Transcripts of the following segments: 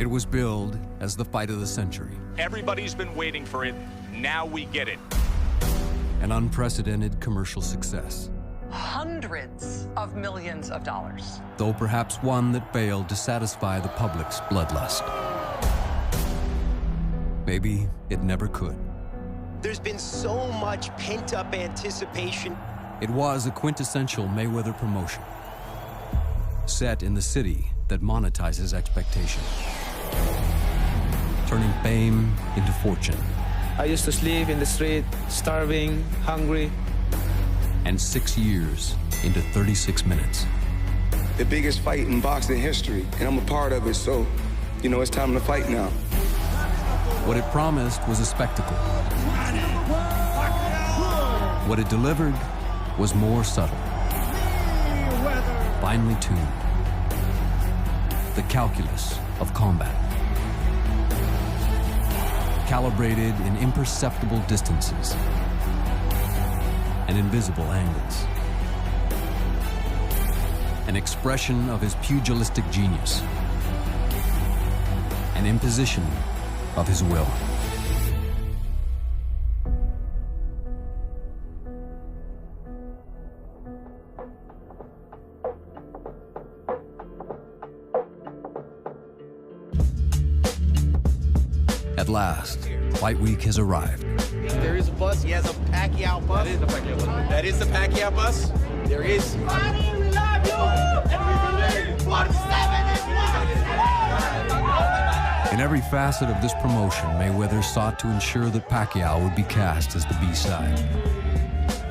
It was billed as the fight of the century. Everybody's been waiting for it. Now we get it. An unprecedented commercial success. Hundreds of millions of dollars. Though perhaps one that failed to satisfy the public's bloodlust. Maybe it never could. There's been so much pent-up anticipation. It was a quintessential Mayweather promotion, set in the city that monetizes expectation, turning fame into fortune. I used to sleep in the street, starving, hungry. And 6 years into 36 minutes. The biggest fight in boxing history, and I'm a part of it, so, you know, it's time to fight now. What it promised was a spectacle. What it delivered was more subtle, finely tuned. The calculus of combat. Calibrated in imperceptible distances and invisible angles. An expression of his pugilistic genius. An imposition of his will. At last, Fight Week has arrived. There is a bus. He has a Pacquiao bus. That is the Pacquiao bus. That is the Pacquiao bus. There is. Manny, we love you! And we believe 47 In every facet of this promotion, Mayweather sought to ensure that Pacquiao would be cast as the B-side.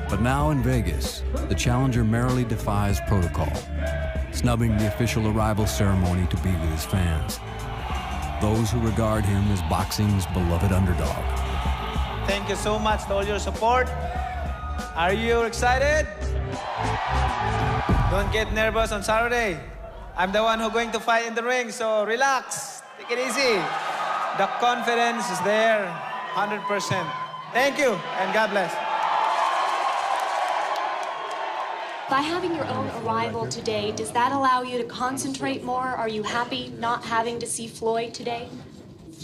But now in Vegas, the challenger merrily defies protocol, snubbing the official arrival ceremony to be with his fans. Those who regard him as boxing's beloved underdog. Thank you so much for all your support. Are you excited? Don't get nervous on Saturday. I'm the one who's going to fight in the ring, so relax. Take it easy. The confidence is there, 100%. Thank you, and God bless. By having your own arrival today, does that allow you to concentrate more? Are you happy not having to see Floyd today?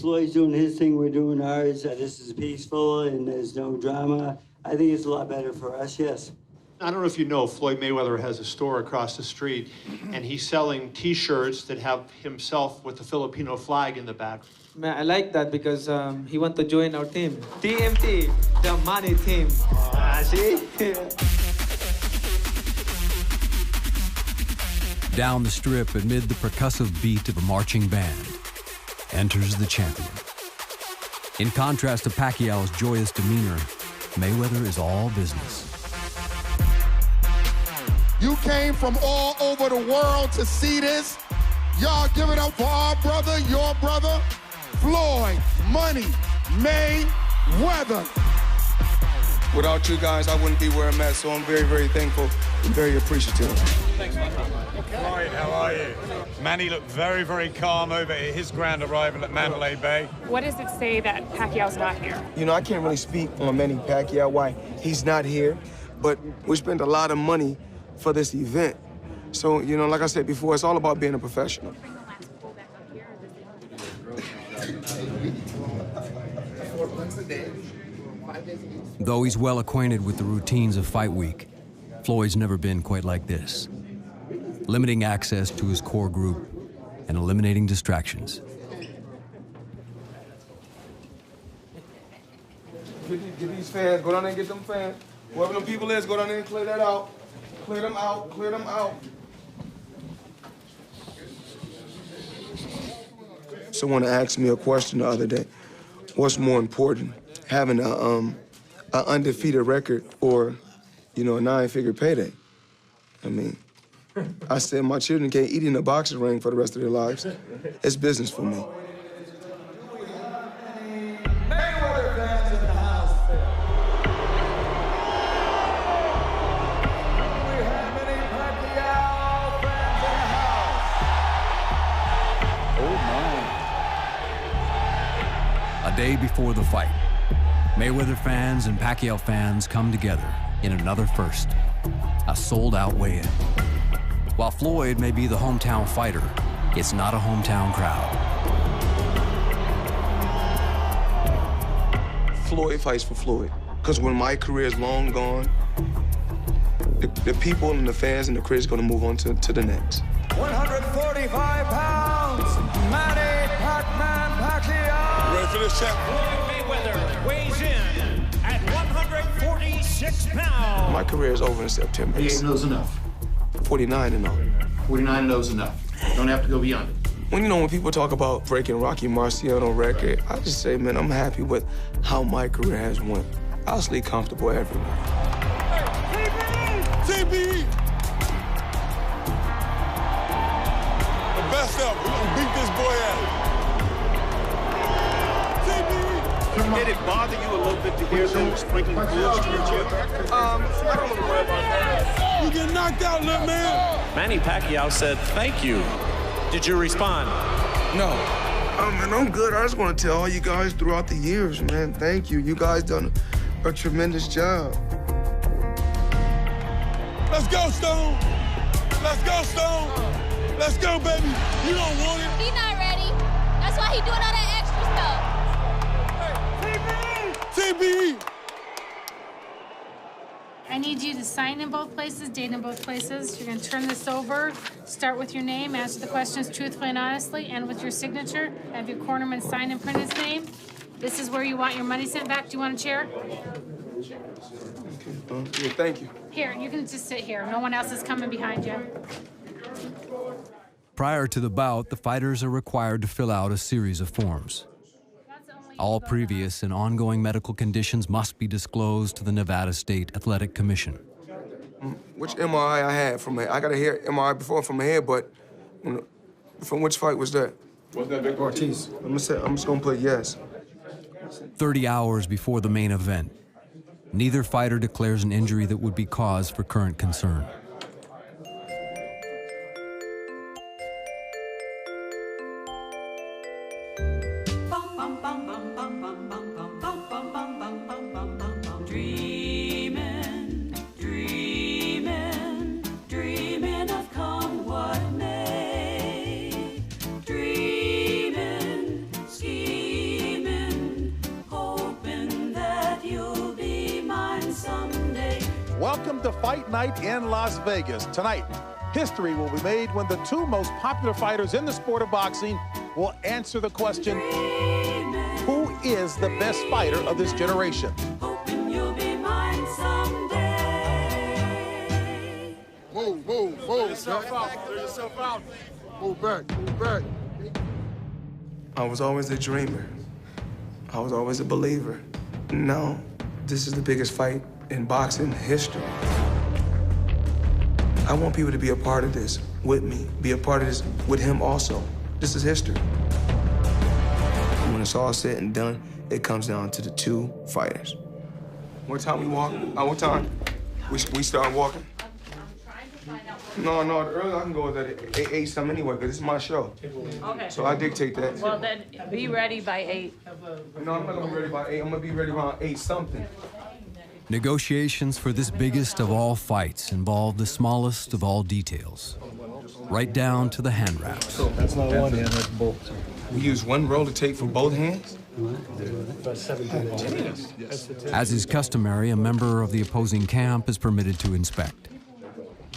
Floyd's doing his thing, we're doing ours. This is peaceful and there's no drama. I think it's a lot better for us, yes. I don't know if you know, Floyd Mayweather has a store across the street, and he's selling T-shirts that have himself with the Filipino flag in the back. Man, I like that because he wants to join our team. TMT, the money team. See? Down the strip, amid the percussive beat of a marching band, enters the champion. In contrast to Pacquiao's joyous demeanor, Mayweather is all business. You came from all over the world to see this. Y'all give it up for our brother, your brother, Floyd Money Mayweather. Without you guys, I wouldn't be where I'm at, so I'm very, very thankful and very appreciative. Thanks, man. Floyd, how are you? Manny looked very, very calm over at his grand arrival at Mandalay Bay. What does it say that Pacquiao's not here? You know, I can't really speak on Manny Pacquiao, why he's not here, but we spent a lot of money for this event. So, you know, like I said before, it's all about being a professional. Though he's well acquainted with the routines of Fight Week, Floyd's never been quite like this, limiting access to his core group and eliminating distractions. Get these fans, go down there and get them fans. Whoever them people is, go down there and clear that out. Clear them out, clear them out. Someone asked me a question the other day. What's more important, having an undefeated record or, you know, a 9-figure payday? I mean, I said my children can't eat in a boxing ring for the rest of their lives. It's business for me. Mayweather fans in the house. We have many Pacquiao fans in the house. Oh, my. A day before the fight, Mayweather fans and Pacquiao fans come together in another first, a sold-out weigh-in. While Floyd may be the hometown fighter, it's not a hometown crowd. Floyd fights for Floyd. Because when my career is long gone, the people and the fans and the critics are going to move on to the next. 145 pounds, Manny Pacquiao. Ready for this check? Floyd Mayweather weighs in at 146 pounds. My career is over in September. 48 knows enough. 49 and all. 49 knows enough. Don't have to go beyond it. When people talk about breaking Rocky Marciano record, I just say, man, I'm happy with how my career has went. I'll sleep comfortable every night. TBE! The best ever. We gonna beat this boy out. TBE! Did it bother you a little bit to hear them sprinkling bullets to your chip? I don't want to worry about that. You get knocked out, little man. Manny Pacquiao said thank you. Did you respond? No. Man, I'm good. I just want to tell all you guys throughout the years, man, thank you. You guys done a tremendous job. Let's go, Stone. Let's go, Stone. Let's go, baby. You don't want it. He's not ready. That's why he doing all that extra stuff. TBE. I need you to sign in both places, date in both places. You're gonna turn this over, start with your name, answer the questions truthfully and honestly, and with your signature. Have your cornerman sign and print his name. This is where you want your money sent back. Do you want a chair? Yeah, thank you. Here, you can just sit here. No one else is coming behind you. Prior to the bout, the fighters are required to fill out a series of forms. All previous and ongoing medical conditions must be disclosed to the Nevada State Athletic Commission. Which MRI I had from I got a hair MRI before from my head, but from which fight was that? Was that Victor Ortiz? I'm just gonna put yes. 30 hours before the main event, neither fighter declares an injury that would be cause for current concern. Welcome to Fight Night in Las Vegas. Tonight, history will be made when the two most popular fighters in the sport of boxing will answer the question, who is the best fighter of this generation? Move. Clear yourself out. Move back. I was always a dreamer. I was always a believer. Now, this is the biggest fight in boxing history. I want people to be a part of this with me, be a part of this with him also. This is history. When it's all said and done, it comes down to the two fighters. What time we walk? What time? We start walking? No, the earlier I can go is at 8 something anyway, because this is my show. Okay. So I dictate that. Well, then be ready by 8. No, I'm not gonna be ready by 8. I'm gonna be ready around 8 something. Negotiations for this biggest of all fights involve the smallest of all details, right down to the hand wraps. That's not one hand, that's both. We use one roll to take for both hands? As is customary, a member of the opposing camp is permitted to inspect.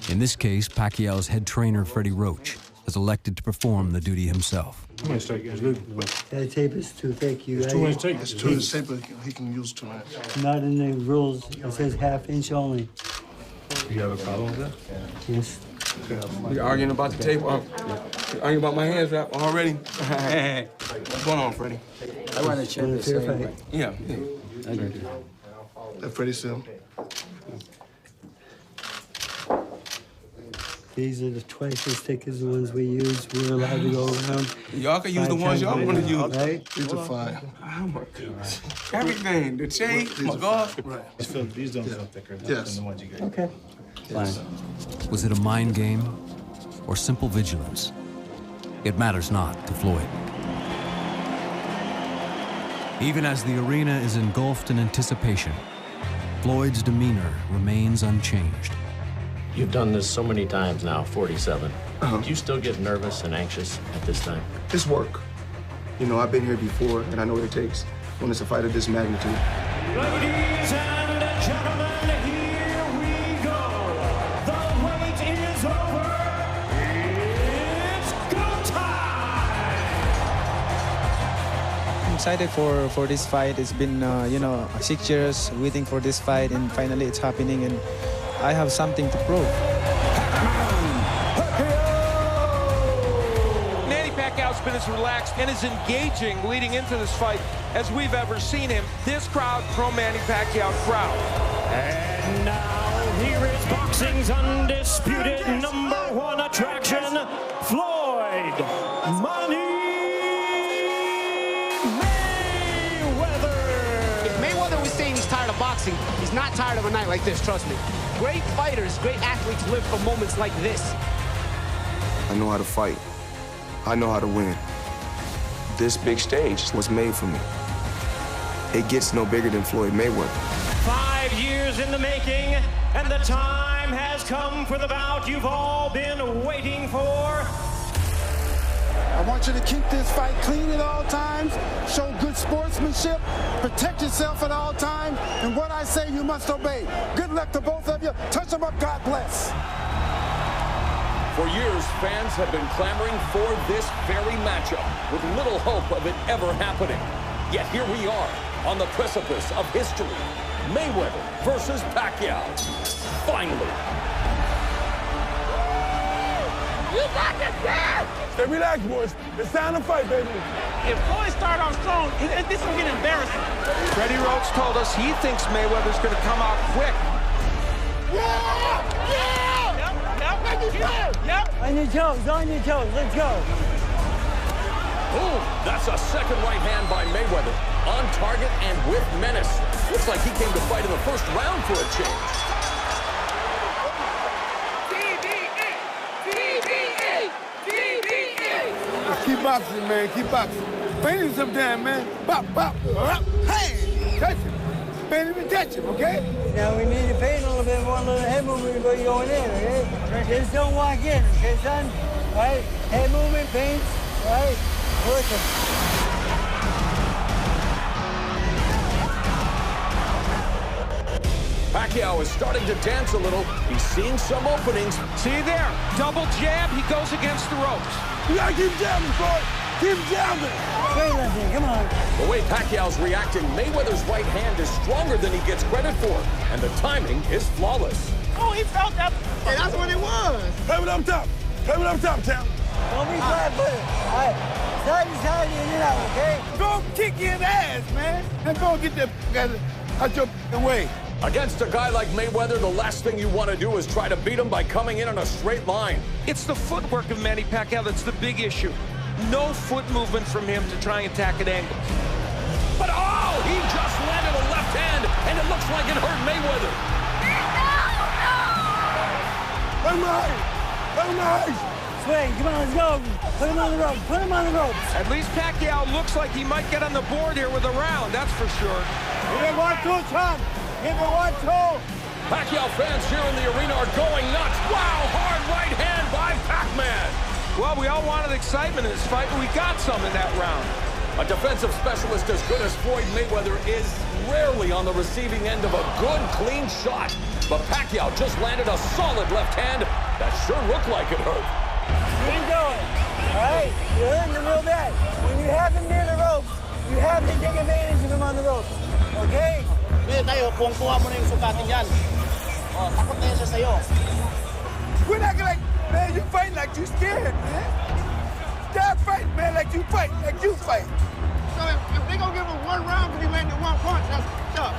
In this case, Pacquiao's head trainer, Freddie Roach, has elected to perform the duty himself. That tape is too thick. It's 2 inch tape. It's 2 inch tape, but he can use 2 inch. Not in the rules. It says ½ inch only. You have a problem with that? Yes. We arguing about the tape? You're arguing about my hands wrap already? What's going on, Freddie? I want to check this thing. Yeah. That Freddie still. These are twice as thick as the ones we use. We're allowed to go around. Y'all can use the ones y'all want to use. Right? These are fine. Oh my goodness. Everything. The chain, my God. Right. These don't feel thicker than the ones you get. Okay. Fine. Was it a mind game or simple vigilance? It matters not to Floyd. Even as the arena is engulfed in anticipation, Floyd's demeanor remains unchanged. You've done this so many times now, 47. Do you still get nervous and anxious at this time? It's work. You know, I've been here before, and I know what it takes when it's a fight of this magnitude. Ladies and gentlemen, here we go. The wait is over. It's go time. I'm excited for this fight. It's been, 6 years waiting for this fight, and finally it's happening, and I have something to prove. Manny Pacquiao's been as relaxed and as engaging leading into this fight as we've ever seen him. This crowd, pro-Manny Pacquiao crowd. And now here is boxing's undisputed #1 attraction, Floyd Money Mayweather. If Mayweather was saying he's tired of boxing, he's not tired of a night like this, trust me. Great fighters, great athletes live for moments like this. I know how to fight. I know how to win. This big stage was made for me. It gets no bigger than Floyd Mayweather. 5 years in the making, and the time has come for the bout you've all been waiting for. I want you to keep this fight clean at all times, show good sportsmanship, protect yourself at all times, and what I say you must obey. Good luck to both of you. Touch them up, God bless. For years, fans have been clamoring for this very matchup, with little hope of it ever happening. Yet here we are, on the precipice of history. Mayweather versus Pacquiao. Finally. You got this, man! Hey, relax, boys. It's time to fight, baby. If Floyd started off strong, this is going to get embarrassing. Freddie Roach told us he thinks Mayweather's going to come out quick. Yeah! Yeah! Yep. On your toes, let's go. Boom! That's a second right hand by Mayweather. On target and with menace. Looks like he came to fight in the first round for a change. Keep boxing, man. Keep boxing. Paint him sometime, man. Bop, bop, up. Hey! Touch him. Paint him and touch him, okay? Now we need to paint a little bit more, a little head movement before you going in, okay? Just don't walk in, okay, son? All right? Head movement, paints, all right? Listen. Pacquiao is starting to dance a little. He's seeing some openings. See there, double jab, he goes against the ropes. You gotta keep jabbing, Floyd. Keep jabbing. Straight left hand, come on. The way Pacquiao's reacting, Mayweather's right hand is stronger than he gets credit for, and the timing is flawless. Oh, he felt that. Hey, that's what it was. Play it up top. Play it up top, Town. Don't be flat-footed. All right, side to side, in and out, okay? Go kick his ass, man. And go get that out your way. Against a guy like Mayweather, the last thing you want to do is try to beat him by coming in on a straight line. It's the footwork of Manny Pacquiao that's the big issue. No foot movement from him to try and attack at angles. But oh, he just landed a left hand, and it looks like it hurt Mayweather. Let him hide. Let him hide. Swing, come on, let's go. Put him on the ropes, put him on the ropes. At least Pacquiao looks like he might get on the board here with a round, that's for sure. Give it 1-2, Tom. Give it 1-2. Pacquiao fans here in the arena are going nuts. Wow, hard right hand by Pac-Man. Well, we all wanted excitement in this fight, and we got some in that round. A defensive specialist as good as Floyd Mayweather is rarely on the receiving end of a good, clean shot. But Pacquiao just landed a solid left hand that sure looked like it hurt. Keep going, all right? You're hurting him real bad. When you have him near the ropes, you have to take advantage of him on the ropes, okay? Tayo, puwang-puwa mo na yung sukatin yan. Oh, takot na yan siya sa'yo. We're not gonna, man, you fight like you scared, man. Stop fighting, man, like you fight, like you fight. So if they gonna give him one round because he landed one punch, that's tough.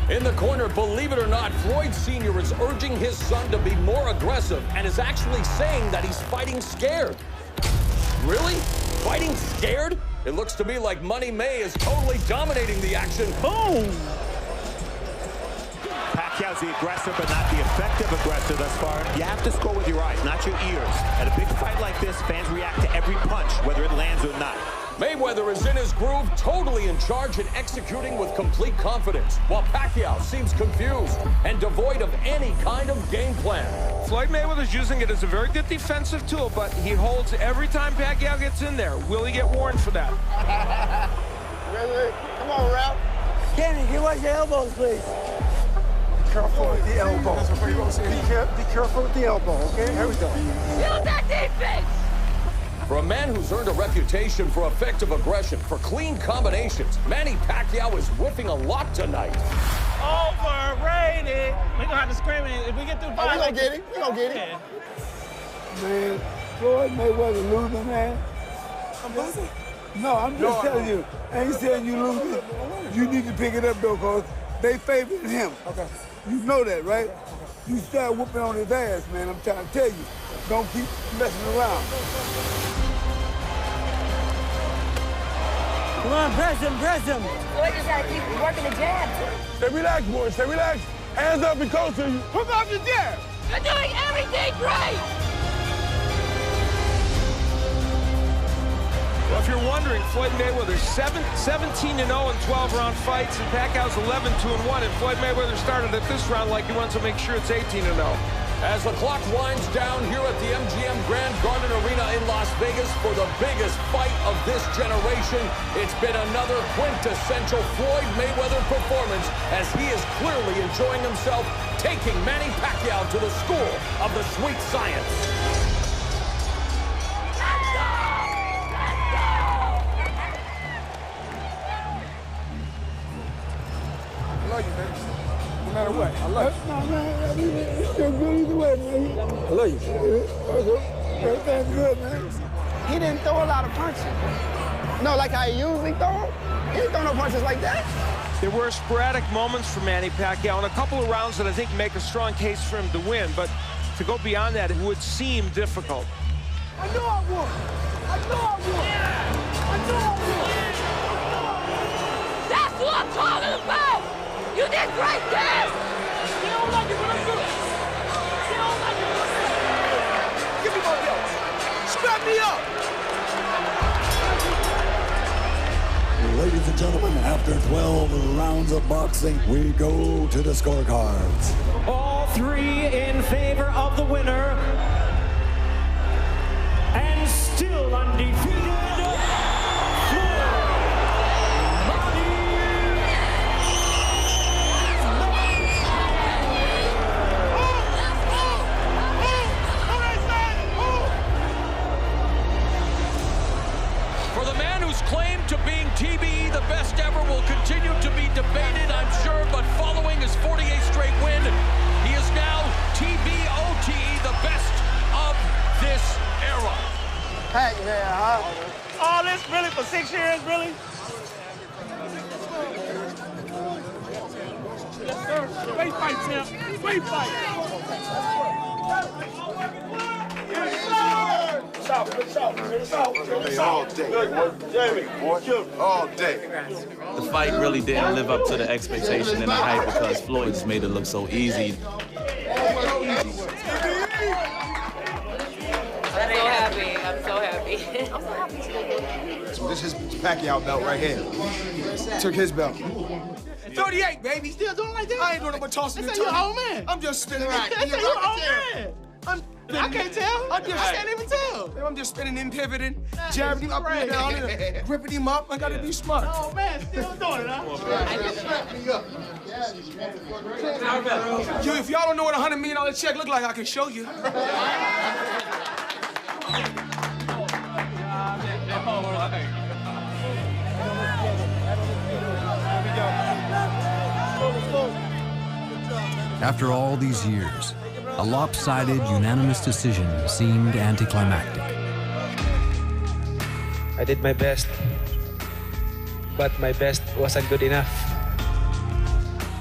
In the corner, believe it or not, Floyd Sr. is urging his son to be more aggressive and is actually saying that he's fighting scared. Really? Fighting scared? It looks to me like Money May is totally dominating the action. Boom! Pacquiao's the aggressive, but not the effective aggressive thus far. You have to score with your eyes, not your ears. At a big fight like this, fans react to every punch, whether it lands or not. Mayweather is in his groove, totally in charge and executing with complete confidence, while Pacquiao seems confused and devoid of any kind of game plan. Floyd Mayweather's using it as a very good defensive tool, but he holds every time Pacquiao gets in there. Will he get warned for that? Come on, Ralph. Kenny, give us your elbows, please. Be careful with the elbow. Be careful with the elbow, okay? Here we go. Use that defense! For a man who's earned a reputation for effective aggression, for clean combinations, Manny Pacquiao is whiffing a lot tonight. Overrated. We're gonna have to scream it. If we get through Oh, we gonna get it. We gonna get it. Man, Floyd Mayweather losing, man. I'm losing? No, I'm just telling you. I ain't saying you losing. You need to pick it up, though, because they favored him. Okay. You know that, right? You start whooping on his ass, man. I'm trying to tell you. Don't keep messing around. Come on, press him, press him. Boy, you gotta keep working the jab. Stay relaxed, boys. Stay relaxed. Hands up and close to you. Hook off the jab. You're doing everything great! Well, if you're wondering, Floyd Mayweather 17-0 in 12-round fights, and Pacquiao's 11-2-1, and Floyd Mayweather started at this round like he wants to make sure it's 18-0. As the clock winds down here at the MGM Grand Garden Arena in Las Vegas for the biggest fight of this generation, it's been another quintessential Floyd Mayweather performance as he is clearly enjoying himself, taking Manny Pacquiao to the school of the sweet science. I love you, man. No matter what, I love you. No, man, it's still good either way, man. I love you. Everything's good, man. He didn't throw a lot of punches. No, like how he usually throw. He didn't throw no punches like that. There were sporadic moments for Manny Pacquiao and a couple of rounds that I think make a strong case for him to win, but to go beyond that, it would seem difficult. I knew I would. I knew I would. I knew I would. That's what I'm talking about! You did great, Dad! You don't like it, but I'm good. You don't like it, but I'm good. Give me my belt. Strap me up. Ladies and gentlemen, after 12 rounds of boxing, we go to the scorecards. All three in favor of the winner. And still undefeated. Claim to being TBE the best ever will continue to be debated, I'm sure, but following his 48th straight win, he is now TBOTE, the best of this era. Hey, yeah, huh? All this really for 6 years, really? Yes, sir. Great fight, champ. Great fight. All day. The fight really didn't live up to the expectation and the hype because Floyd just made it look so easy. I'm so happy. I'm so happy. So this is Pacquiao belt right here. Took his belt. 38, baby. Still doing like that? I ain't doing no but tossing and turning. You're your old man. I'm just spinning right. You're your old man. I can't tell. I can't even tell. I'm just spinning and pivoting, jabbing him up and down, and gripping him up. I gotta be smart. Oh man, still doing it, huh? Yo, if y'all don't know what a $100 million check look like, I can show you. After all these years, a lopsided, unanimous decision seemed anticlimactic. I did my best, but my best wasn't good enough.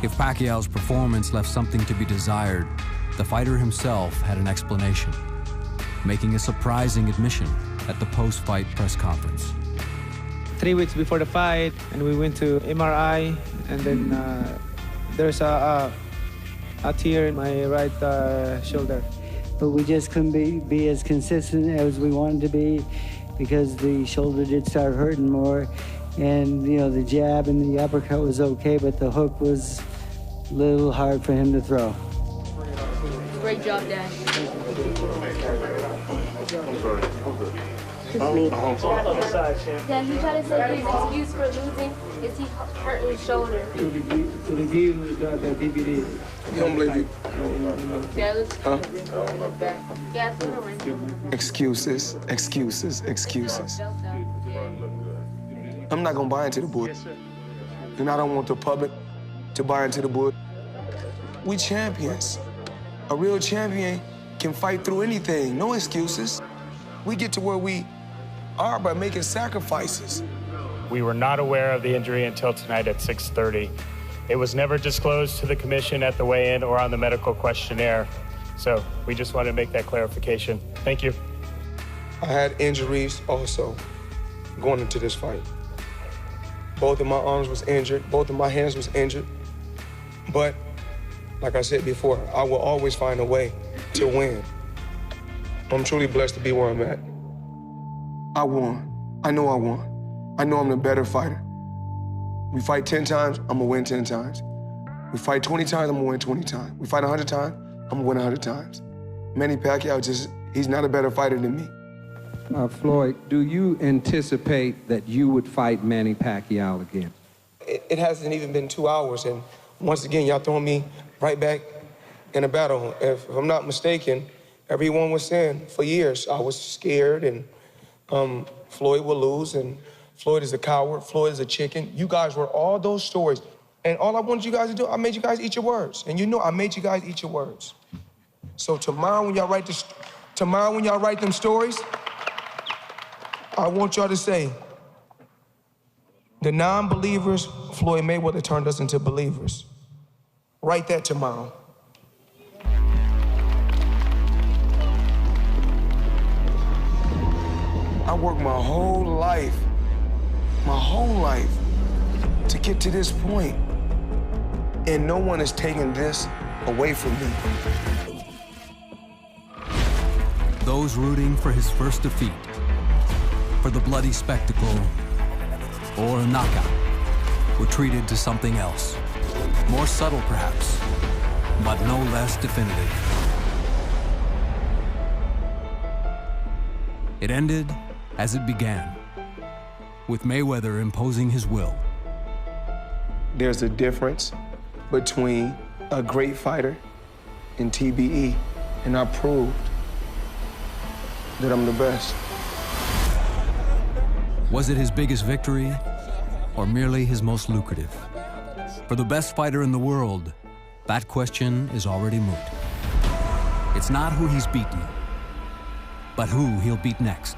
If Pacquiao's performance left something to be desired, the fighter himself had an explanation, making a surprising admission at the post-fight press conference. 3 weeks before the fight, and we went to MRI, and then there's a tear in my right shoulder. But we just couldn't be as consistent as we wanted to be because the shoulder did start hurting more. And, you know, the jab and the uppercut was okay, but the hook was a little hard for him to throw. Great job, Dad. me. Yeah, he tried to say his excuse for losing is he hurt his shoulder. To the view of the DVD. You don't believe you? Huh? Excuses, excuses, excuses. I'm not gonna buy into the bull. And I don't want the public to buy into the bull. We champions. A real champion can fight through anything, no excuses. We get to where we are by making sacrifices. We were not aware of the injury until tonight at 6:30. It was never disclosed to the commission at the weigh-in or on the medical questionnaire. So we just wanted to make that clarification. Thank you. I had injuries also going into this fight. Both of my arms was injured, both of my hands was injured. But like I said before, I will always find a way to win. I'm truly blessed to be where I'm at. I won. I know I won. I know I'm the better fighter. We fight 10 times, I'm gonna win 10 times. We fight 20 times, I'm gonna win 20 times. We fight 100 times, I'm gonna win 100 times. Manny Pacquiao he's not a better fighter than me. Floyd, do you anticipate that you would fight Manny Pacquiao again? It hasn't even been 2 hours, and once again, y'all throwing me right back in a battle. If I'm not mistaken, everyone was saying for years I was scared and Floyd will lose and Floyd is a coward, Floyd is a chicken. You guys were all those stories. And all I wanted you guys to do, I made you guys eat your words. And you know I made you guys eat your words. So tomorrow when y'all write them stories, I want y'all to say, the non-believers, Floyd Mayweather turned us into believers. Write that tomorrow. I worked my whole life to get to this point, and no one is taking this away from me. Those rooting for his first defeat, for the bloody spectacle, or a knockout, were treated to something else. More subtle, perhaps, but no less definitive. It ended as it began, with Mayweather imposing his will. There's a difference between a great fighter and TBE, and I proved that I'm the best. Was it his biggest victory, or merely his most lucrative? For the best fighter in the world, that question is already moot. It's not who he's beaten, but who he'll beat next.